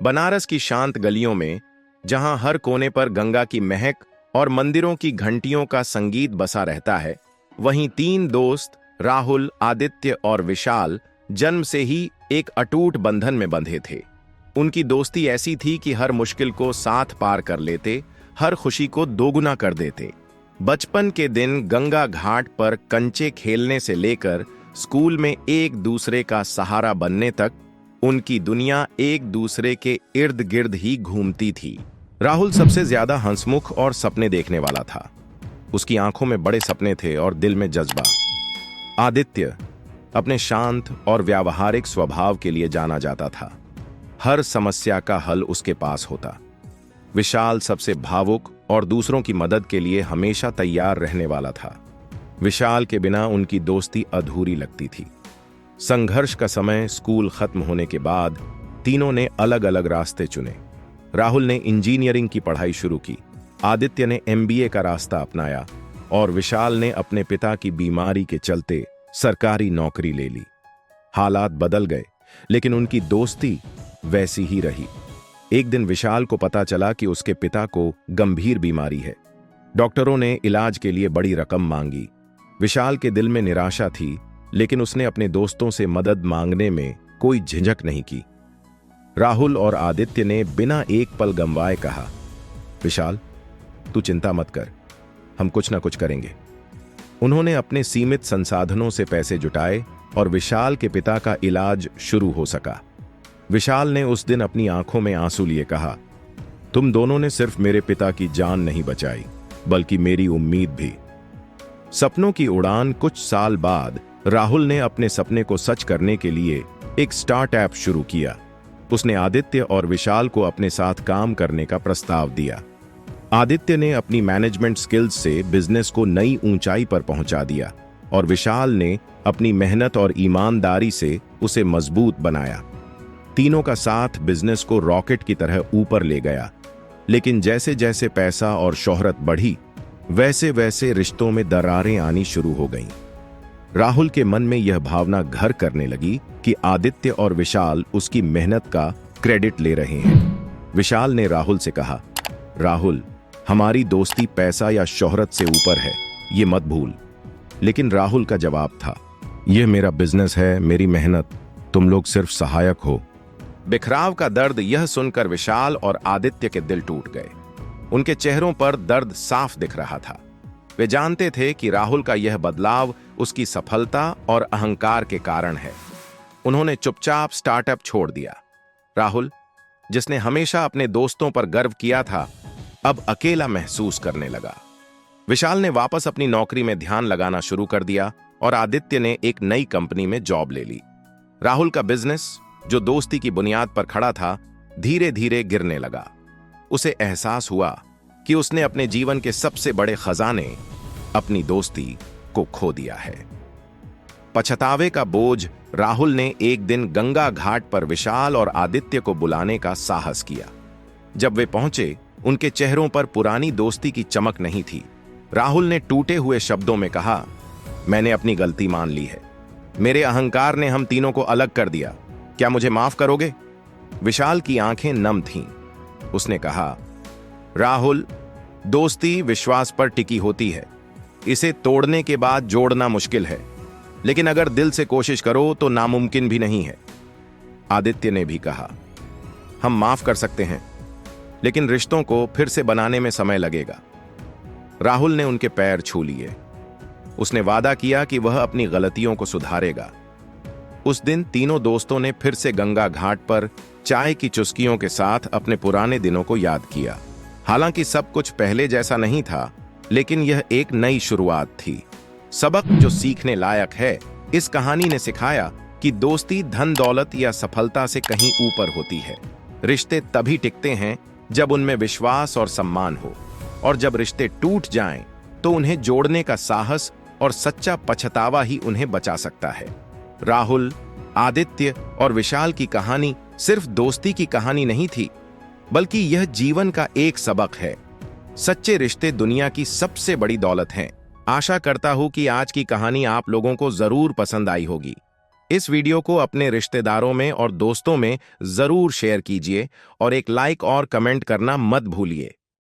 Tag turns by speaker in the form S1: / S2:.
S1: बनारस की शांत गलियों में, जहां हर कोने पर गंगा की महक और मंदिरों की घंटियों का संगीत बसा रहता है, वहीं तीन दोस्त राहुल, आदित्य और विशाल जन्म से ही एक अटूट बंधन में बंधे थे। उनकी दोस्ती ऐसी थी कि हर मुश्किल को साथ पार कर लेते, हर खुशी को दोगुना कर देते। बचपन के दिन गंगा घाट पर कंचे खेलने से लेकर स्कूल में एक दूसरे का सहारा बनने तक उनकी दुनिया एक दूसरे के इर्द गिर्द ही घूमती थी। राहुल सबसे ज्यादा हंसमुख और सपने देखने वाला था। उसकी आंखों में बड़े सपने थे और दिल में जज्बा। आदित्य अपने शांत और व्यावहारिक स्वभाव के लिए जाना जाता था। हर समस्या का हल उसके पास होता। विशाल सबसे भावुक और दूसरों की मदद के लिए हमेशा तैयार रहने वाला था। विशाल के बिना उनकी दोस्ती अधूरी लगती थी। संघर्ष का समय स्कूल खत्म होने के बाद तीनों ने अलग अलग रास्ते चुने। राहुल ने इंजीनियरिंग की पढ़ाई शुरू की, आदित्य ने एमबीए का रास्ता अपनाया और विशाल ने अपने पिता की बीमारी के चलते सरकारी नौकरी ले ली। हालात बदल गए, लेकिन उनकी दोस्ती वैसी ही रही। एक दिन विशाल को पता चला कि उसके पिता को गंभीर बीमारी है। डॉक्टरों ने इलाज के लिए बड़ी रकम मांगी। विशाल के दिल में निराशा थी, लेकिन उसने अपने दोस्तों से मदद मांगने में कोई झिझक नहीं की। राहुल और आदित्य ने बिना एक पल गंवाए कहा, विशाल, तू चिंता मत कर, हम कुछ ना कुछ करेंगे। उन्होंने अपने सीमित संसाधनों से पैसे जुटाए और विशाल के पिता का इलाज शुरू हो सका। विशाल ने उस दिन अपनी आंखों में आंसू लिए कहा, तुम दोनों ने सिर्फ मेरे पिता की जान नहीं बचाई, बल्कि मेरी उम्मीद भी। सपनों की उड़ान। कुछ साल बाद राहुल ने अपने सपने को सच करने के लिए एक स्टार्टअप शुरू किया। उसने आदित्य और विशाल को अपने साथ काम करने का प्रस्ताव दिया। आदित्य ने अपनी मैनेजमेंट स्किल्स से बिजनेस को नई ऊंचाई पर पहुंचा दिया और विशाल ने अपनी मेहनत और ईमानदारी से उसे मजबूत बनाया। तीनों का साथ बिजनेस को रॉकेट की तरह ऊपर ले गया। लेकिन जैसे जैसे पैसा और शोहरत बढ़ी, वैसे वैसे रिश्तों में दरारें आनी शुरू हो गईं। राहुल के मन में यह भावना घर करने लगी कि आदित्य और विशाल उसकी मेहनत का क्रेडिट ले रहे हैं। विशाल ने राहुल से कहा, राहुल, हमारी दोस्ती पैसा या शोहरत से ऊपर है, ये मत भूल। लेकिन राहुल का जवाब था, यह मेरा बिजनेस है, मेरी मेहनत, तुम लोग सिर्फ सहायक हो। बिखराव का दर्द यह सुनकर विशाल और आदित्य के दिल टूट गए। उनके चेहरों पर दर्द साफ दिख रहा था। वे जानते थे कि राहुल का यह बदलाव उसकी सफलता और अहंकार के कारण है। उन्होंने चुपचाप स्टार्टअप छोड़ दिया। राहुल, जिसने हमेशा अपने दोस्तों पर गर्व किया था, अब अकेला महसूस करने लगा। विशाल ने वापस अपनी नौकरी में ध्यान लगाना शुरू कर दिया और आदित्य ने एक नई कंपनी में जॉब ले ली। राहुल का बिजनेस, जो दोस्ती की बुनियाद पर खड़ा था, धीरे धीरे गिरने लगा। उसे एहसास हुआ कि उसने अपने जीवन के सबसे बड़े खजाने, अपनी दोस्ती, को खो दिया है। पछतावे का बोझ राहुल ने एक दिन गंगा घाट पर विशाल और आदित्य को बुलाने का साहस किया। जब वे पहुंचे, उनके चेहरों पर पुरानी दोस्ती की चमक नहीं थी। राहुल ने टूटे हुए शब्दों में कहा, मैंने अपनी गलती मान ली है। मेरे अहंकार ने हम तीनों को अलग कर दिया। क्या मुझे माफ करोगे? विशाल की आंखें नम थीं। उसने कहा, राहुल, दोस्ती विश्वास पर टिकी होती है। इसे तोड़ने के बाद जोड़ना मुश्किल है, लेकिन अगर दिल से कोशिश करो तो नामुमकिन भी नहीं है। आदित्य ने भी कहा, हम माफ कर सकते हैं, लेकिन रिश्तों को फिर से बनाने में समय लगेगा। राहुल ने उनके पैर छू लिए। उसने वादा किया कि वह अपनी गलतियों को सुधारेगा। उस दिन तीनों दोस्तों ने फिर से गंगा घाट पर चाय की चुस्कियों के साथ अपने पुराने दिनों को याद किया। हालांकि सब कुछ पहले जैसा नहीं था, लेकिन यह एक नई शुरुआत थी। सबक जो सीखने लायक है, इस कहानी ने सिखाया कि दोस्ती धन दौलत या सफलता से कहीं ऊपर होती है। रिश्ते तभी टिकते हैं जब उनमें विश्वास और सम्मान हो, और जब रिश्ते टूट जाएं, तो उन्हें जोड़ने का साहस और सच्चा पछतावा ही उन्हें बचा सकता है। राहुल, आदित्य और विशाल की कहानी सिर्फ दोस्ती की कहानी नहीं थी, बल्कि यह जीवन का एक सबक है। सच्चे रिश्ते दुनिया की सबसे बड़ी दौलत हैं। आशा करता हूं कि आज की कहानी आप लोगों को जरूर पसंद आई होगी। इस वीडियो को अपने रिश्तेदारों में और दोस्तों में जरूर शेयर कीजिए और एक लाइक और कमेंट करना मत भूलिए।